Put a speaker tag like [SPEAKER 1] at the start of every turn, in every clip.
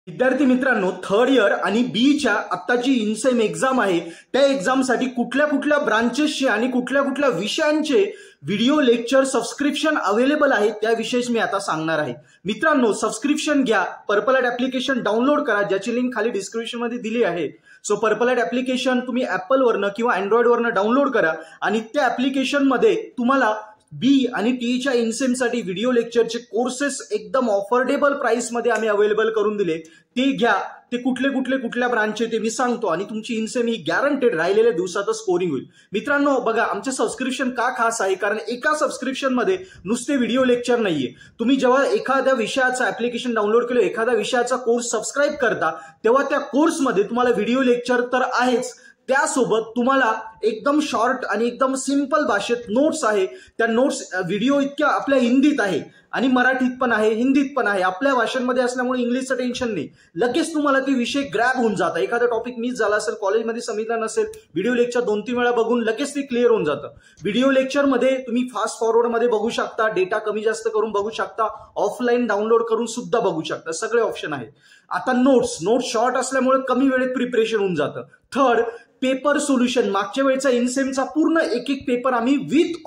[SPEAKER 1] विद्यार्थी मित्रांनो, third year आणि बीच्या आत्ताची इनसेम एक्झाम आहे, त्या एक्झामसाठी कुठल्या कुठल्या ब्रांचेसचे आणि कुठल्या कुठल्या विषयांचे व्हिडिओ लेक्चर सबस्क्रिप्शन अवेलेबल आहे त्याविषयीच मी आता सांगणार आहे. मित्रांनो, सबस्क्रिप्शन घ्या, पर्पल ॲट ॲप्लिकेशन डाउनलोड करा, ज्याची लिंक खाली डिस्क्रिप्शनमध्ये दिली आहे. सो पर्पल ॲट ॲप्लिकेशन तुम्ही ॲपलवरनं किंवा अँड्रॉइडवरनं डाउनलोड करा आणि त्या ॲप्लिकेशनमध्ये तुम्हाला बी आणि टीईच्या इनसेमसाठी व्हिडिओ लेक्चरचे कोर्सेस एकदम ऑफोर्डेबल प्राइसमध्ये आम्ही अवेलेबल करून दिले. ते घ्या. ते कुठल्या ब्रांचचे ते मी सांगतो आणि तुमची इनसेम ही गॅरंटेड राहिलेल्या दिवसातच स्कोरिंग होईल. मित्रांनो बघा, आमचे सबस्क्रिप्शन का खास आहे, कारण एका सबस्क्रिप्शनमध्ये नुसते व्हिडिओ लेक्चर नाहीये. तुम्ही जेव्हा एखाद्या विषयाचा ॲप्लिकेशन डाउनलोड केलं, एखाद्या विषयाचा कोर्स सबस्क्राईब करता, तेव्हा त्या कोर्समध्ये तुम्हाला व्हिडिओ लेक्चर तर आहेच, त्यासोबत तुम्हाला एकदम शॉर्ट आणि एकदम सिंपल भाषेत नोट्स आहे. त्या नोट्स व्हिडिओ इतक्या आपल्या हिंदीत आहे आणि मराठीत पण आहे, हिंदीत पण आहे, आपल्या भाषांमध्ये असल्यामुळे इंग्लिशचं टेन्शन नाही. लगेच तुम्हाला ते विषय ग्रॅब होऊन जातं. एखादा टॉपिक मिस झाला असेल, कॉलेजमध्ये समजला नसेल, व्हिडिओ लेक्चर 2-3 वेळा बघून लगेच ते क्लिअर होऊन जातं. व्हिडिओ लेक्चरमध्ये तुम्ही फास्ट फॉरवर्डमध्ये बघू शकता, डेटा कमी जास्त करून बघू शकता, ऑफलाईन डाउनलोड करून सुद्धा बघू शकता, सगळे ऑप्शन आहेत. आता नोट्स शॉर्ट असल्यामुळे कमी वेळेत प्रिपरेशन होऊन जातं. Third, paper solution. मागच्या वेळेचा इनसेमचा पूर्ण एक पेपर आम्ही विथ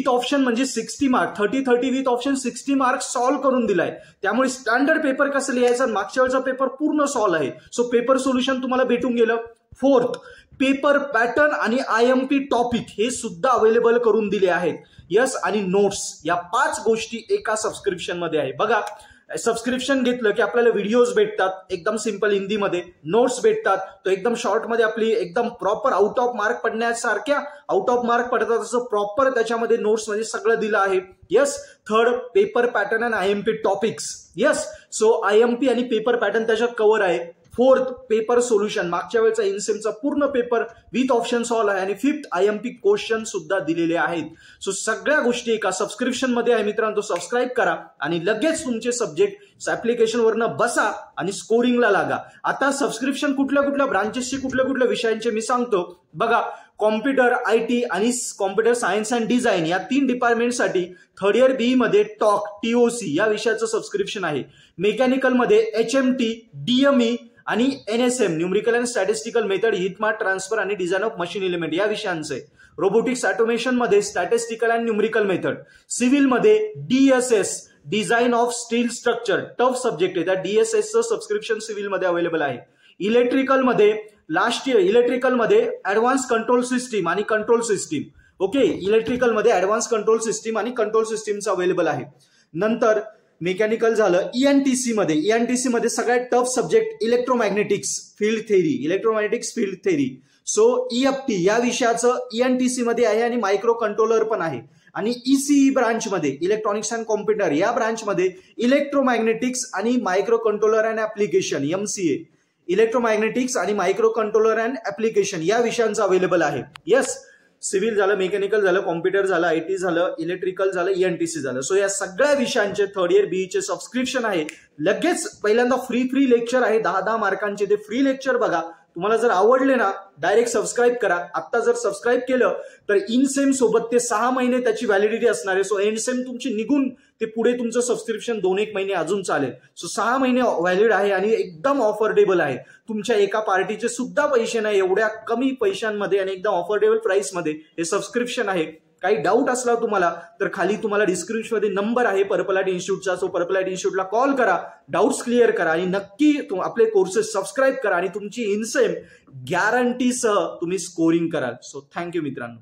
[SPEAKER 1] ऑप्शन म्हणजे 60 mark, 30 with option 60 mark solve करून दिलाय. त्यामुळे स्टँडर्ड पेपर कसं लिहायचा, मागच्या वेळेचा पेपर पूर्ण सॉल्व्ह आहे. सो पेपर सोल्युशन तुम्हाला भेटून गेलं. फोर्थ, पेपर पॅटर्न आणि IMP टॉपिक हे सुद्धा अवेलेबल करून दिले आहेत. यस, आणि नोट्स, या 5 गोष्टी एका सबस्क्रिप्शन मध्ये आहे. बघा, सबस्क्रिप्शन घेतलं की आपल्याला व्हिडिओज भेटतात एकदम सिंपल हिंदीमध्ये, नोट्स भेटतात तो एकदम शॉर्टमध्ये, आपली एकदम प्रॉपर आउट ऑफ मार्क पडण्यासारख्या आउट ऑफ मार्क पडतात तसं प्रॉपर त्याच्यामध्ये नोट्समध्ये सगळं दिलं आहे. यस. थर्ड, पेपर पॅटर्न आणि IMP topics. Yes. So IMP आणि पेपर पॅटर्न त्याच्यात कव्हर आहे. फोर्थ, पेपर सोल्युशन, मागच्या वेळेचा इनसेमचा पूर्ण पेपर विथ ऑप्शन सॉल्व आहे आणि फिफ्थ, IMP क्वेश्चन सुद्धा दिलेले आहेत. सो सगळ्या गोष्टी एका सबस्क्रिप्शन मध्ये आहे. मित्रांनो, सबस्क्राईब करा आणि लगेच तुमचे सब्जेक्ट ऍप्लिकेशनवरनं बसा आणि स्कोरिंगला लागा. आता सबस्क्रिप्शन कुठल्या ब्रांचेसचे कुठल्या विषयांचे मी सांगतो. बघा, कॉम्प्युटर, IT आणि कॉम्प्युटर सायन्स अँड डिझाईन या 3 डिपार्टमेंटसाठी थर्ड इयर बी मध्ये TOC या विषयाचं सबस्क्रिप्शन आहे. मेकॅनिकलमध्ये HMT, DME आणि NSM, numerical and statistical method, heat mass transfer आणि डिझाईन ऑफ मशीन एलिमेंट या विषयांचे. रोबोटिक्स ऑटोमेशन मध्ये statistical and numerical method. Civil मध्ये DSS, design of steel structure, tough subject आहे, त्या DSSचं सबस्क्रिप्शन सिव्हिल मध्ये अवेलेबल आहे. इलेक्ट्रिकल मध्ये लास्ट इयर इलेक्ट्रिकलमध्ये ऍडव्हान्स कंट्रोल सिस्टीम आणि कंट्रोल सिस्टीम. ओके, इलेक्ट्रिकलमध्ये ऍडव्हान्स कंट्रोल सिस्टीम आणि कंट्रोल सिस्टीमचं अवेलेबल आहे. नंतर मेकॅनिकल झालं. ENTC मध्ये सगळ्यात tough subject electromagnetics field theory. So EFT या विषयाचं ENTC मध्ये आहे आणि मायक्रो कंट्रोलर पण आहे. आणि ECE ब्रांच मध्ये, इलेक्ट्रॉनिक्स अँड कॉम्प्युटर या ब्रांच मध्ये इलेक्ट्रोमॅग्नेटिक्स आणि micro controller and application, MCA, electromagnetics आणि मायक्रो कंट्रोलर अँड ऍप्लिकेशन या विषयांचं अवेलेबल आहे. येस. सिव्हिल झालं, मेकॅनिकल झालं, कॉम्प्युटर झालं, IT झालं, इलेक्ट्रिकल झालं, ENTC झालं. सो या सगळ्या विषयांचे थर्ड इयर बीचे सबस्क्रिप्शन आहे. लगेच पहिल्यांदा फ्री लेक्चर आहे 10 मार्कांचे, ते फ्री लेक्चर बघा. तुम्हाला जर आवडले ना, डायरेक्ट सबस्क्राईब करा. आता जर सबस्क्राईब केलं तर इनसेम सोबत ते 6 महिने त्याची व्हॅलिडिटी असणार आहे. सो एनसेम तुमची निघून ते पुढे तुमचं सबस्क्रिप्शन 2-1 महिने अजून चालेल. सो 6 महिने व्हॅलिड आहे आणि एकदम ऑफोर्डेबल आहे. तुमच्या एका पार्टीचे सुद्धा पैसे नाही, एवढ्या कमी पैशांमध्ये आणि एकदम ऑफोर्डेबल प्राइसमध्ये हे सबस्क्रिप्शन आहे. काही डाऊट असला तुम्हाला तर खाली तुम्हाला डिस्क्रिप्शनमध्ये नंबर आहे पर्पल ॲट इन्स्टिट्यूटचा. सो पर्पल ॲट इन्स्टिट्यूटला कॉल करा, डाऊट्स क्लिअर करा आणि नक्की आपले कोर्सेस सबस्क्राईब करा आणि तुमची इनसेम गॅरंटीसह तुम्ही स्कोरिंग कराल. सो थँक्यू मित्रांनो.